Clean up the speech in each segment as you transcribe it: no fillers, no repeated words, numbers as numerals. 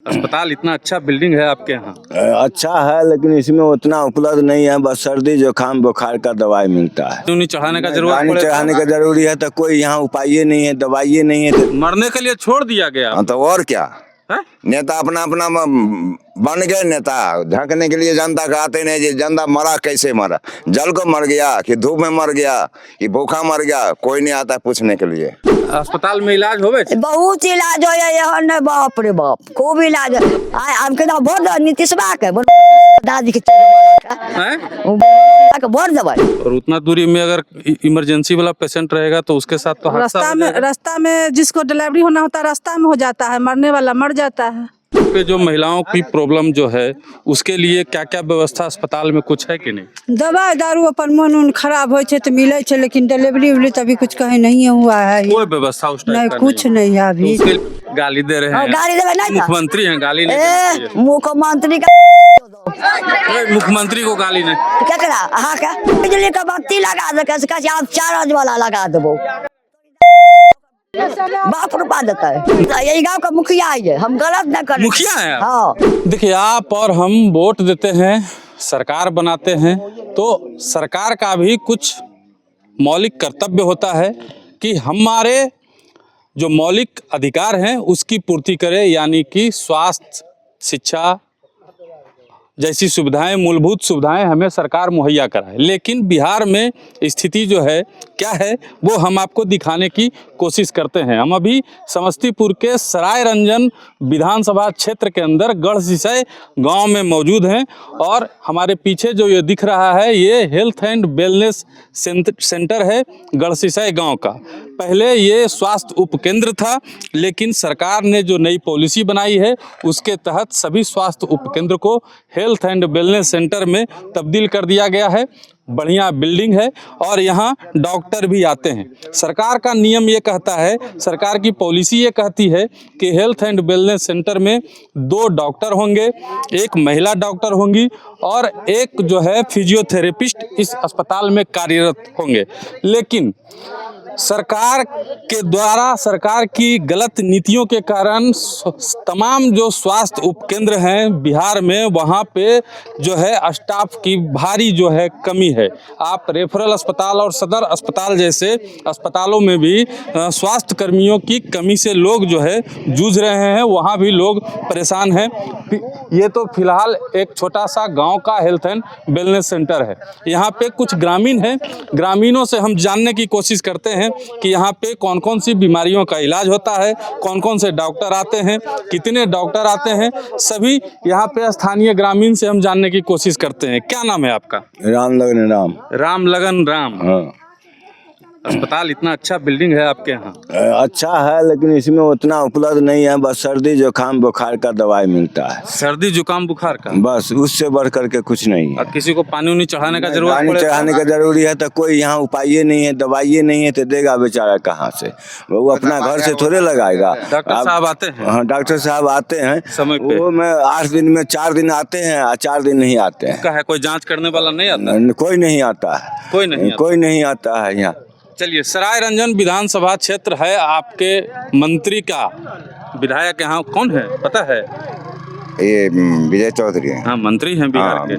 अस्पताल इतना अच्छा बिल्डिंग है आपके यहाँ। अच्छा है लेकिन इसमें उतना उपलब्ध नहीं है, बस सर्दी जुकाम बुखार का दवाई मिलता है। नहीं चढ़ाने का जरूरत पानी पड़े चढ़ाने तो का जरूरी है तो कोई यहाँ उपाय नहीं है, दवाई नहीं है तो मरने के लिए छोड़ दिया गया। हाँ, तो और क्या। है? नेता अपना अपना बन गए नेता, झंकने के लिए जनता का आते नहीं। जी जनता मरा कैसे मरा, जल को मर गया कि धूप में मर गया कि भूखा मर गया, कोई नहीं आता पूछने के लिए। अस्पताल में इलाज होवे छे? बहुत इलाज हो यहाँ ने, बाप रे बाप खूब इलाज। हमके ना भोट दो नीतीशवा के, दादी के भोट दबाई। और उतना दूरी में अगर इमरजेंसी वाला पेशेंट रहेगा तो उसके साथ तो हादसा हो जाएगा। रास्ता में जिसको डिलीवरी होना होता है रास्ता में हो जाता है, मरने वाला मर जाता है। पे जो महिलाओं की प्रॉब्लम जो है उसके लिए क्या क्या व्यवस्था अस्पताल में कुछ है कि नहीं? दवाई दारू अपन मन उन खराब हो तो मिले छे, लेकिन डिलीवरी उवरी तभी कुछ कहीं नहीं हुआ है। कोई व्यवस्था उस टाइप नहीं, का कुछ नहीं है अभी। तो उसके गाली दे रहे हैं। गाली देवे नहीं, मुख्यमंत्री हैं, गाली नहीं देना चाहिए। मुख्यमंत्री मुख्यमंत्री को गाली नहीं। क्या करा हाँ क्या बिजली का बत्ती लगा दे, कैसे कैसे आप 4 आज वाला लगा देबो, बाप रुपा देता है। यही गांव का मुखिया है, हम गलत न करें। मुखिया है आप? हाँ। देखिए, आप और हम वोट देते हैं, सरकार बनाते हैं, तो सरकार का भी कुछ मौलिक कर्तव्य होता है कि हमारे जो मौलिक अधिकार हैं उसकी पूर्ति करे, यानी कि स्वास्थ्य, शिक्षा जैसी सुविधाएं, मूलभूत सुविधाएं हमें सरकार मुहैया कराए। लेकिन बिहार में स्थिति जो है क्या है वो हम आपको दिखाने की कोशिश करते हैं। हम अभी समस्तीपुर के सरायरंजन विधानसभा क्षेत्र के अंदर गढ़सिसई गांव में मौजूद हैं और हमारे पीछे जो ये दिख रहा है ये हेल्थ एंड वेलनेस सेंटर है गढ़सिसई गांव का। पहले ये स्वास्थ्य उपकेंद्र था, लेकिन सरकार ने जो नई पॉलिसी बनाई है उसके तहत सभी स्वास्थ्य उपकेंद्र को हेल्थ एंड वेलनेस सेंटर में तब्दील कर दिया गया है। बढ़िया बिल्डिंग है और यहाँ डॉक्टर भी आते हैं। सरकार का नियम ये कहता है, सरकार की पॉलिसी ये कहती है कि हेल्थ एंड वेलनेस सेंटर में 2 डॉक्टर होंगे, एक महिला डॉक्टर होंगी और एक जो है फिजियोथेरेपिस्ट इस अस्पताल में कार्यरत होंगे। लेकिन सरकार के द्वारा, सरकार की गलत नीतियों के कारण तमाम जो स्वास्थ्य उपकेंद्र हैं बिहार में, वहाँ पे जो है स्टाफ की भारी जो है कमी है। आप रेफरल अस्पताल और सदर अस्पताल जैसे अस्पतालों में भी स्वास्थ्य कर्मियों की कमी से लोग जो है जूझ रहे हैं, वहाँ भी लोग परेशान हैं। ये तो फिलहाल एक छोटा सा गांव का हेल्थ एंड वेलनेस सेंटर है। यहाँ पे कुछ ग्रामीण हैं, ग्रामीणों से हम जानने की कोशिश करते हैं कि यहाँ पे कौन कौन सी बीमारियों का इलाज होता है, कौन कौन से डॉक्टर आते हैं, कितने डॉक्टर आते हैं, सभी यहाँ पे स्थानीय ग्रामीण से हम जानने की कोशिश करते हैं। क्या नाम है आपका? राम लगन राम। राम लगन राम। हाँ। अस्पताल इतना अच्छा बिल्डिंग है आपके यहाँ। अच्छा है लेकिन इसमें उतना उपलब्ध नहीं है, बस सर्दी जुकाम बुखार का दवाई मिलता है। सर्दी जुकाम बुखार का? बस उससे बढ़ करके कुछ नहीं है। और किसी को पानी उनी चढ़ाने का जरूरत पानी पड़े चढ़ाने का जरूरी है तो कोई यहाँ उपाय नहीं है, दवाई नहीं है तो देगा बेचारा कहाँ से? वो अपना घर से थोड़े लगाएगा। डॉक्टर साहब आते हैं? हाँ, डॉक्टर साहब आते हैं समय पे? वो में 8 दिन में 4 दिन आते हैं और 4 दिन नहीं आते हैं। का है कोई जांच करने वाला नहीं आता? कोई नहीं आता है, कोई नहीं आता है यहाँ। चलिए, सरायरंजन विधानसभा क्षेत्र है आपके। मंत्री का विधायक यहाँ कौन है पता है? ये विजय चौधरी है। हाँ, मंत्री हैं बिहार के।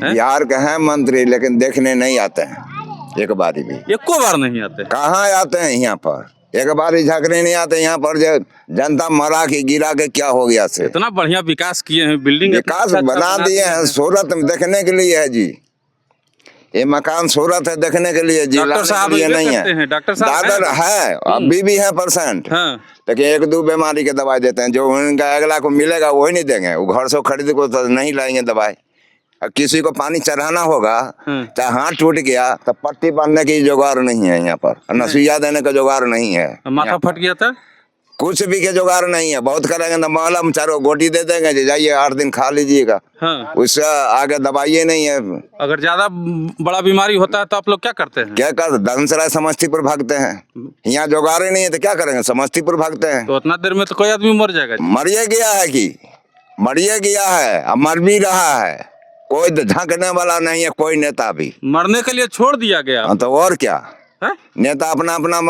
बिहार के हैं मंत्री, लेकिन देखने नहीं आते हैं एक बार भी। एको बार नहीं आते? कहाँ आते हैं यहाँ पर? एक बार ही झांकने नहीं आते यहाँ पर। जो जनता मरा के गिरा के क्या हो गया से? इतना बढ़िया विकास किए हैं, बिल्डिंग विकास बना दिए हैं, सूरत देखने के लिए है जी। ये मकान सूरत है देखने के लिए जी, डॉक्टर साहब ये नहीं है। डॉक्टर साहब है, अभी भी है % हाँ। लेकिन 1-2 बीमारी के दवाई देते हैं। जो उनका अगला को मिलेगा वही नहीं देंगे, वो घर से खरीद को तो नहीं लाएंगे दवाई। अब किसी को पानी चढ़ाना होगा, चाहे हाथ टूट गया तो पट्टी बांधने की जुगाड़ नहीं है यहाँ पर, न सुइया देने का जुगाड़ नहीं है। माथा फट गया था, कुछ भी के जुगाड़ नहीं है। बहुत करेंगे तो मलहम चारों गोटी दे देंगे, जाइए 8 दिन खा लीजिएगा। हाँ। उससे आगे दवाई नहीं है। अगर ज्यादा बड़ा बीमारी होता है तो आप लोग क्या करते हैं? क्या करते? धनसराय समस्तीपुर भागते हैं। यहाँ जुगाड़ ही नहीं है तो क्या करेंगे? समस्तीपुर भागते हैं। तो उतना देर में तो कोई आदमी मर जाएगा। मरिए गया है कि मरिए गया है, अब मर भी रहा है। कोई झांकने वाला नहीं है, कोई नेता भी। मरने के लिए छोड़ दिया गया। हाँ, तो और क्या। हैं? नेता अपना अपना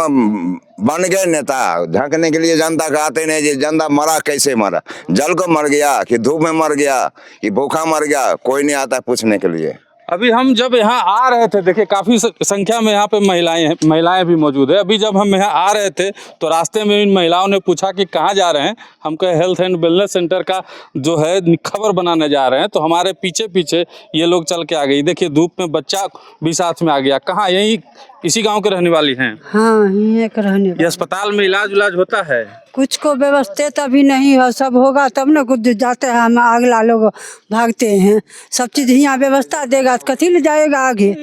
बन गए नेता, ढकने के लिए जनता का आते नहीं। जी जनता मरा कैसे मरा, जल को मर गया कि धूप में मर गया कि भूखा मर गया, कोई नहीं आता पूछने के लिए। अभी हम जब यहाँ आ रहे थे, देखिए काफ़ी संख्या में यहाँ पे महिलाएं भी मौजूद है। अभी जब हम यहाँ आ रहे थे तो रास्ते में इन महिलाओं ने पूछा कि कहाँ जा रहे हैं। हम कहे हेल्थ एंड वेलनेस सेंटर का जो है खबर बनाने जा रहे हैं। तो हमारे पीछे पीछे ये लोग चल के आ गई। देखिए धूप में बच्चा भी साथ में आ गया। कहाँ, यही इसी गांव के रहने वाली हैं? हाँ यहीं के रहने ये वाले। अस्पताल में इलाज उलाज होता है? कुछ को व्यवस्थित अभी नहीं है, सब होगा तब ना कुछ जाते हैं। हम अगला लोग भागते हैं, सब चीज यहाँ व्यवस्था देगा तो कथी ले जाएगा आगे।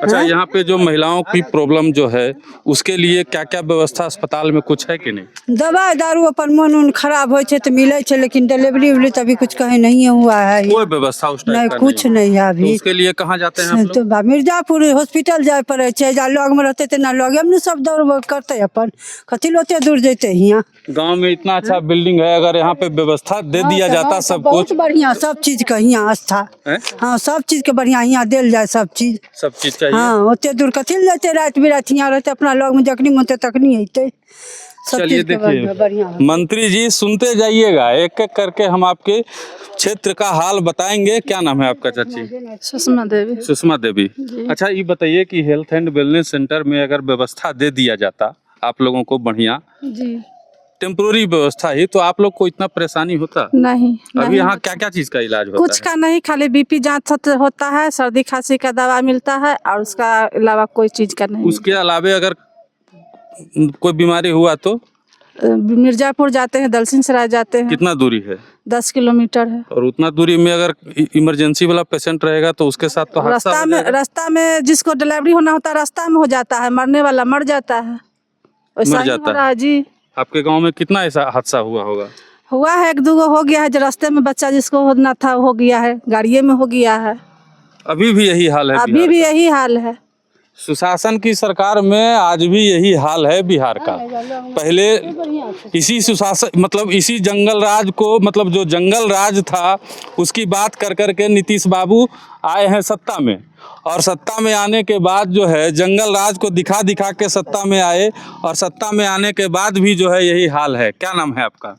अच्छा, यहाँ पे जो महिलाओं की प्रॉब्लम जो है उसके लिए क्या क्या व्यवस्था अस्पताल में कुछ है कि नहीं? दवाई दारू अपन मन उन खराब हो तो मिले छे, लेकिन डिलीवरी उवरी तो अभी कुछ कहीं नहीं हुआ है। कोई व्यवस्था उस टाइप नहीं, का कुछ नहीं है तो अभी। उसके लिए कहाँ जाते हैं आप लोग? तो मिर्जापुर हॉस्पिटल जाए पड़े छे, जा लग में रहते ना लगे हम सब दौड़ करते अपन, कथी लोते दूर जते यहाँ। गांव में इतना अच्छा बिल्डिंग है, अगर यहाँ पे व्यवस्था दे दिया जाता सब कुछ। बहुत बढ़िया, सब चीज का यहाँ आस्था है? हाँ, सब चीज के बढ़िया यहाँ दिल जाए, सब चीज चाहिए। हाँ। ओते दूर कथी ले जाते, रात बिरात यहाँ रहते अपना लग में, जखनी मनते तखनी अइते। सब चलिए चीज के देखिए बढ़िया है। मंत्री जी सुनते जाइएगा, एक एक करके हम आपके क्षेत्र का हाल बताएंगे। क्या नाम है आपका चाची? सुषमा देवी। सुषमा देवी। अच्छा, ये बताइए कि हेल्थ एंड वेलनेस सेंटर में अगर व्यवस्था दे दिया जाता आप लोगों को बढ़िया, जी टेम्पोररी व्यवस्था ही, तो आप लोग को इतना परेशानी होता? नहीं, अभी यहाँ क्या क्या चीज का इलाज होता कुछ है? का नहीं, खाली बीपी जांच होता है, सर्दी खांसी का दवा मिलता है और उसका अलावा कोई चीज का नहीं। उसके अलावे अगर कोई बीमारी हुआ तो मिर्जापुर जाते हैं, दलसिंह सराय जाते हैं। कितना दूरी है? 10 किलोमीटर है। और उतना दूरी में अगर इमरजेंसी वाला पेशेंट रहेगा तो उसके साथ तो हादसा हो जाएगा। रास्ता में जिसको डिलीवरी होना होता है रास्ता में हो जाता है, मरने वाला मर जाता है। वैसा मर ही जाता हो रहा है जी। आपके गांव में कितना ऐसा हादसा हुआ होगा? हुआ है, 1-2 हो गया है, जो रास्ते में बच्चा जिसको होना था हो गया है, गाड़िए में हो गया है। अभी भी यही हाल है? अभी भी यही हाल है। सुशासन की सरकार में आज भी यही हाल है बिहार का। पहले इसी सुशासन मतलब इसी जंगल राज को, मतलब जो जंगल राज था उसकी बात कर कर के नीतीश बाबू आए हैं सत्ता में, और सत्ता में आने के बाद जो है जंगल राज को दिखा दिखा के सत्ता में आए, और सत्ता में आने के बाद भी जो है यही हाल है। क्या नाम है आपका?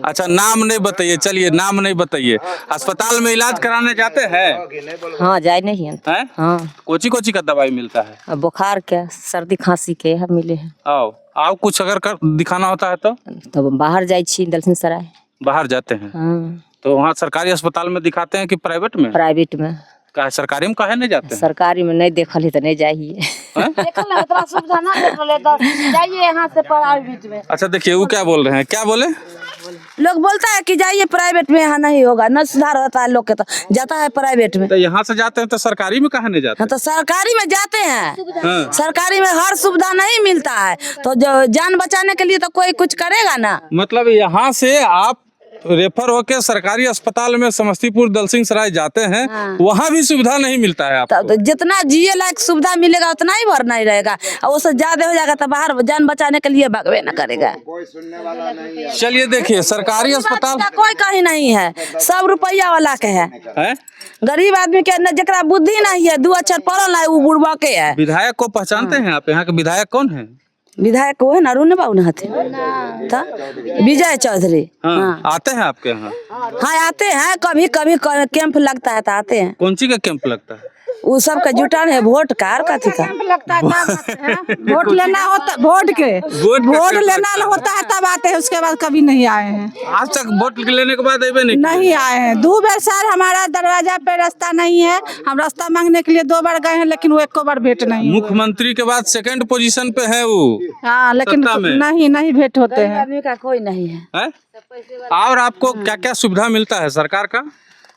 अच्छा, नाम नहीं बताइए, चलिए नाम नहीं बताइए। अस्पताल में इलाज कराने जाते हैं? हाँ जाए नहीं है। हाँ कोची कोची का दवाई मिलता है? बुखार के, सर्दी खांसी के हम मिले हैं। आओ कुछ अगर दिखाना होता है तो बाहर जाए छी, दलसिंह सराय। बाहर जाते हैं? हाँ तो वहाँ सरकारी अस्पताल में दिखाते हैं कि प्राइवेट में? प्राइवेट में। का सरकारी में काहे नहीं जाते हैं? सरकारी में नहीं देखल ही तो नहीं जाइए। सुविधा ना जाइए यहाँ से प्राइवेट में। अच्छा देखिए वो क्या बोल रहे हैं, क्या बोले? लोग बोलता है कि जाइए प्राइवेट में, यहाँ नहीं होगा, न सुधार होता है लोग के, तो जाता है प्राइवेट में। तो यहाँ से जाते हैं तो सरकारी में काहे नहीं जाते? हाँ तो सरकारी में जाते हैं। हाँ। सरकारी में हर सुविधा नहीं मिलता है, तो जो जान बचाने के लिए तो कोई कुछ करेगा ना। मतलब यहाँ से आप रेफर होके सरकारी अस्पताल में समस्तीपुर दलसिंह सराय जाते हैं, वहाँ भी सुविधा नहीं मिलता है आपको? तो जितना जिए लायक सुविधा मिलेगा उतना ही भरना ही रहेगा, और उससे ज्यादा हो जाएगा तो बाहर जान बचाने के लिए भगवे न करेगा। चलिए देखिए सरकारी अस्पताल कोई कहीं नहीं है, सब रुपया वाला के है। गरीब आदमी के न जरा बुद्धि नहीं है, 2 अक्षर पढ़ल है, वो बुढ़वा के है। विधायक को पहचानते हैं आप? यहाँ के विधायक कौन है? विधायक वो है ना, अरुण बाबू ना थे, विजय चौधरी। हाँ। आते हैं आपके यहाँ? हाँ आते हैं, कभी कभी कैंप लगता है तो आते हैं। कौन सी का कैंप लगता है? वो सब का जुटान है, वोट का और कथी का लगता है वोट लेना होता, वोट लेना होता है तब आते हैं, उसके बाद कभी नहीं आए हैं। आज तक वोट लेने के बाद नहीं आए हैं। 2 बार सर हमारा दरवाजा पे रास्ता नहीं है, हम रास्ता मांगने के लिए 2 बार गए हैं, लेकिन वो 1 बार भेंट नहीं। मुख्यमंत्री के बाद 2nd पोजीशन पे है वो। हाँ लेकिन नहीं भेंट होते हैं। आदमी का कोई नहीं है। और आपको क्या क्या सुविधा मिलता है सरकार का?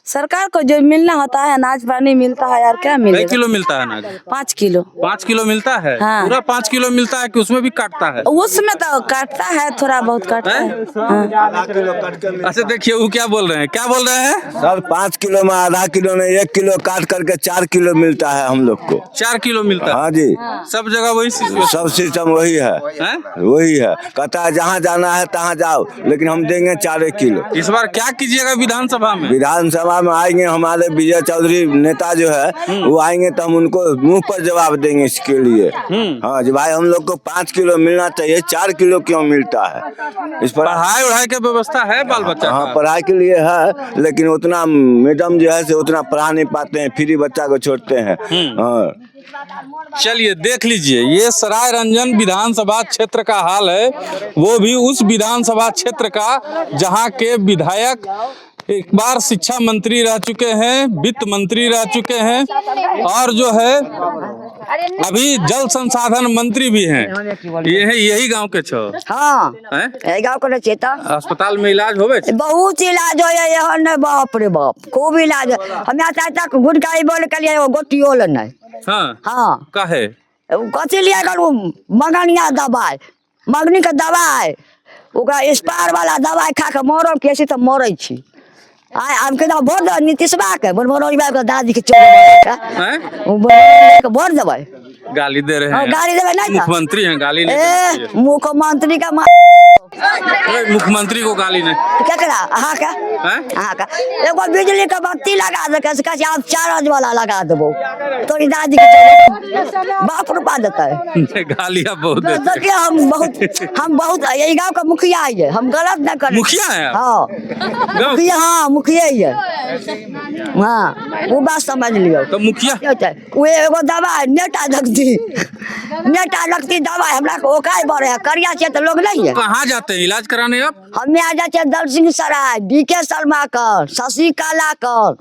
सरकार को जो मिलना होता है, अनाज पानी मिलता है, यार क्या मिलेगा? 1 किलो मिलता है अनाज? 5 किलो। 5 किलो मिलता है? हाँ। पूरा 5 किलो मिलता है कि उसमें भी काटता है? उसमें तो काटता है, थोड़ा बहुत काटता है। हाँ। अच्छा देखिए वो क्या बोल रहे हैं, क्या बोल रहे हैं? सर 5 किलो में आधा किलो नहीं, 1 किलो काट करके 4 किलो मिलता है हम लोग को। 4 किलो मिलता है? हाँ जी, सब जगह वही सब सिस्टम वही है, वही है। कहता है जहाँ जाना है तहाँ जाओ, लेकिन हम देंगे 4 किलो। इस बार क्या कीजिएगा विधानसभा में? विधानसभा में आएंगे हमारे विजय चौधरी नेता जो है वो आएंगे तो हम उनको मुंह पर जवाब देंगे इसके लिए। हाँ जी भाई, हम लोग को 5 किलो मिलना चाहिए, 4 किलो क्यों मिलता है? इस पर पढ़ाई उढ़ाई की व्यवस्था है बाल बच्चा हाँ का? पढ़ाई के लिए है, लेकिन उतना मैडम जो है से उतना पढ़ा नहीं पाते हैं, फ्री बच्चा को छोड़ते हैं। हाँ चलिए देख लीजिए, ये सराय रंजन विधानसभा क्षेत्र का हाल है, वो भी उस विधानसभा क्षेत्र का जहां के विधायक एक बार शिक्षा मंत्री रह चुके हैं, वित्त मंत्री रह चुके हैं और जो है अभी जल संसाधन मंत्री भी हैं। ये है यही गांव के छो हाँ हैं? गाँव को चेता अस्पताल में इलाज होवे छे? बहुत इलाज हो यहाँ, बाप रे बाप खूब इलाज। हम तक गुड़काई बोल के लिए गोटियो नहीं। हाँ हाँ काहे? कथी लिया करू? मगनिया दवाई, मगनी के दवाई, ओकरा स्पार वाला दवाई खा के मरल कैसे तो मरे छी। आय हमके तो भोट दे नीतीशबा के बोल दादी के चोर भोट देवे। गाली दे रहे हैं? गाड़ी देवे नहीं था? मुख्यमंत्री हैं, गाली नहीं देनी चाहिए। मुख्यमंत्री का मुख्यमंत्री को गाली नहीं। केकरा अहाँ का हैं? अहाँ का एगो बिजली के बत्ती लगा दे के कहे आप चार्ज वाला लगा देबो, तोरी दादी के बाप रुपा देता है। गालियाँ बहुत देते हैं। देखिए हम बहुत यही गाँव का मुखिया है, हम गलत न करें। मुखिया है आप? हाँ मुखिया, हाँ मुखिया ही है। हाँ वो बात समझ लियो। तो मुखिया वो एगो दवाई नेटा लगती दवाई हमरा को ओकाई बड़े है, करिया से तो लोग नहीं है। कहाँ जाते हैं इलाज कराने आप? हमें आ जाते दल सिंह सराय, DK शर्मा कर, शशि कला कर,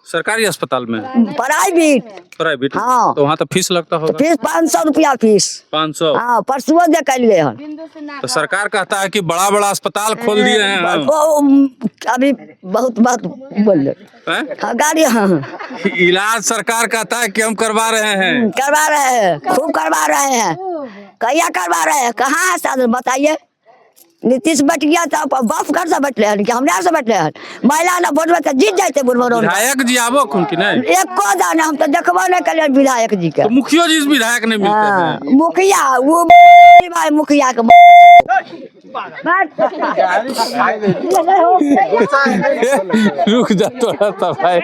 सरकारी अस्पताल में? प्राइवेट। हाँ तो वहाँ तो फीस लगता होगा? फीस 500 रुपया फीस। 500? हाँ परसुओ दे के लिए हन। तो सरकार कहता है कि बड़ा बड़ा अस्पताल खोल दिए हैं हम। अभी बहुत बात बोल हैं? गाड़ी हाँ इलाज सरकार कहता है कि हम करवा रहे हैं। करवा रहे हैं, खूब करवा रहे हैं। कहिया करवा रहे हैं? कहाँ है साधन बताइए? नीतीश बैठ गया तो बाप घर से बैठले हैं कि हमरा से बैठले हैं? महिला ना वोट में जीत जाते विधायक जी आवो खून की नहीं? एको दाना हम तो देखबो नहीं कलियन विधायक जी के। तो मुखिया जी से विधायक नहीं मिलते हैं? मुखिया वो भाई मुखिया के रुक जा थोड़ा सा भाई,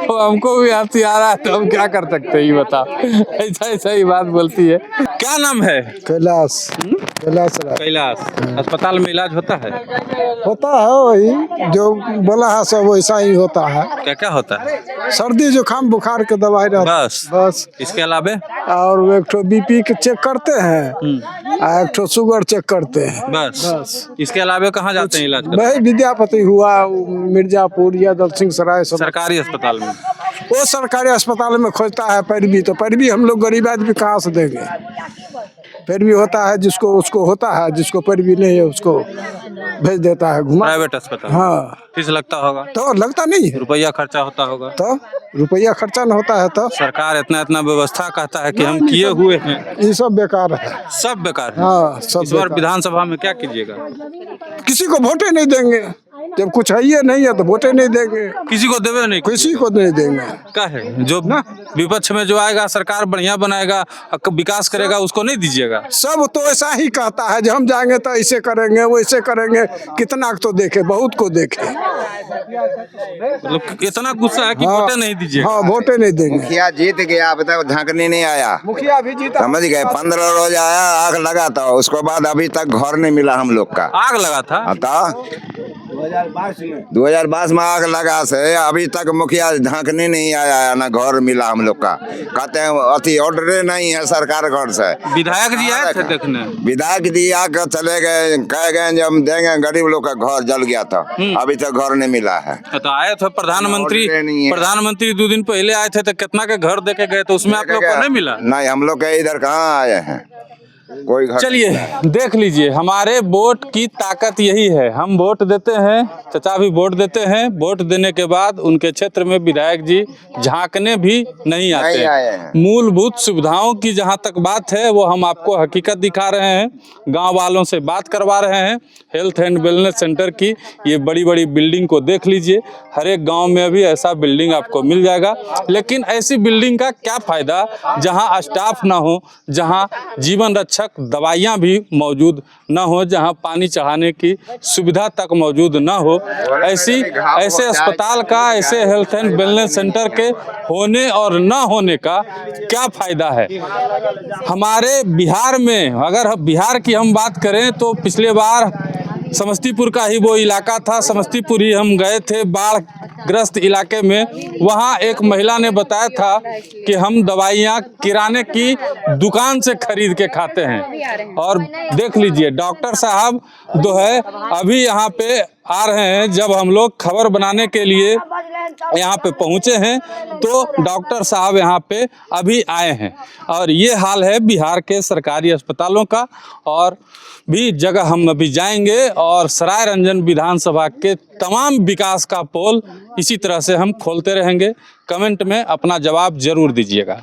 वो हमको भी हंसी आ रहा है तो हम क्या कर सकते हैं ये बता। ऐसा ही बात बोलती है। क्या नाम है? कैलाश। कैलाश। अस्पताल में इलाज होता है? होता है, वही जो बोला है सब वैसा ही होता है। क्या क्या होता है? सर्दी जुकाम बुखार के दवाई रहता बस। इसके अलावा और एक ठो BP के चेक करते हैं और एक ठो शुगर चेक करते हैं बस। इसके अलावा कहाँ जाते हैं इलाज करने? वही विद्यापति हुआ, मिर्जापुर या दल सिंह सराय सब सरकारी अस्पताल में? वो सरकारी अस्पताल में खोजता है पैरवी, तो पैरवी हम लोग गरीब आदमी कहाँ से देंगे? पैरवी होता है जिसको उसको होता है, जिसको पैरवी नहीं है उसको भेज देता है घुमा। प्राइवेट अस्पताल? हाँ फीस लगता होगा? तो लगता नहीं है, रुपया खर्चा होता होगा? तो रुपया खर्चा न होता है तो सरकार इतना व्यवस्था कहता है कि हम किए हुए हैं, ये सब बेकार है। सब बेकार है। हाँ सब इस बार बेकार। विधानसभा में क्या कीजिएगा? किसी को वोटे नहीं देंगे, जब कुछ है ये नहीं है तो वोटे नहीं देंगे, किसी को देवे नहीं? किसी को नहीं देंगे। क्या है जो विपक्ष में जो आएगा सरकार बढ़िया बनाएगा, विकास करेगा, उसको नहीं दीजिएगा? सब तो ऐसा ही कहता है जो हम जाएंगे तो ऐसे करेंगे वैसे करेंगे। कितना तो देखे, बहुत को देखे, मतलब इतना गुस्सा है कि वोटे नहीं दीजिएगा? हाँ वोटे नहीं देंगे। मुखिया जीत गया, अब तक झांकने नहीं आया। मुखिया भी जीता, समझ गए, 15 रोज आया, आग लगा था, उसके बाद अभी तक घर नहीं मिला हम लोग का। आग लगा था? 2022 में आग लगा से अभी तक मुखिया झांकने नहीं आया, ना घर मिला हम लोग का। कहते हैं अति ऑर्डर नहीं है सरकार घर से। विधायक जी आए थे देखने? विधायक जी आकर चले गए, कह गए जब हम देंगे, गरीब लोग का घर जल गया था, अभी तक घर नहीं मिला है। तो आए थे प्रधानमंत्री, नहीं है। प्रधानमंत्री 2 दिन पहले आए थे तो कितना के घर देके गए, तो उसमें आप लोग को नहीं मिला? नहीं, हम लोग के इधर कहाँ आए हैं, कोई घर। चलिए देख लीजिए, हमारे वोट की ताकत यही है। हम वोट देते हैं, चाचा भी वोट देते हैं, वोट देने के बाद उनके क्षेत्र में विधायक जी झांकने भी नहीं आते हैं। मूलभूत सुविधाओं की जहां तक बात है वो हम आपको हकीकत दिखा रहे हैं, गांव वालों से बात करवा रहे हैं। हेल्थ एंड वेलनेस सेंटर की ये बड़ी बड़ी बिल्डिंग को देख लीजिए, हर एक गाँव में भी ऐसा बिल्डिंग आपको मिल जाएगा। लेकिन ऐसी बिल्डिंग का क्या फ़ायदा जहाँ स्टाफ ना हो, जहाँ जीवन रक्षा आवश्यक दवाइयाँ भी मौजूद न हो, जहाँ पानी चढ़ाने की सुविधा तक मौजूद न हो, ऐसे अस्पताल का, ऐसे हेल्थ एंड वेलनेस सेंटर के होने और न होने का क्या फ़ायदा है। हमारे बिहार में, अगर बिहार की हम बात करें तो पिछले बार समस्तीपुर का ही वो इलाका था, समस्तीपुर ही हम गए थे बाढ़ ग्रस्त इलाके में। वहाँ एक महिला ने बताया था कि हम दवाइयाँ किराने की दुकान से खरीद के खाते हैं। और देख लीजिए डॉक्टर साहब जो है अभी यहाँ पे आ रहे हैं। जब हम लोग खबर बनाने के लिए यहाँ पे पहुँचे हैं तो डॉक्टर साहब यहाँ पे अभी आए हैं। और ये हाल है बिहार के सरकारी अस्पतालों का। और भी जगह हम अभी जाएंगे और सराय रंजन विधानसभा के तमाम विकास का पोल इसी तरह से हम खोलते रहेंगे। कमेंट में अपना जवाब जरूर दीजिएगा।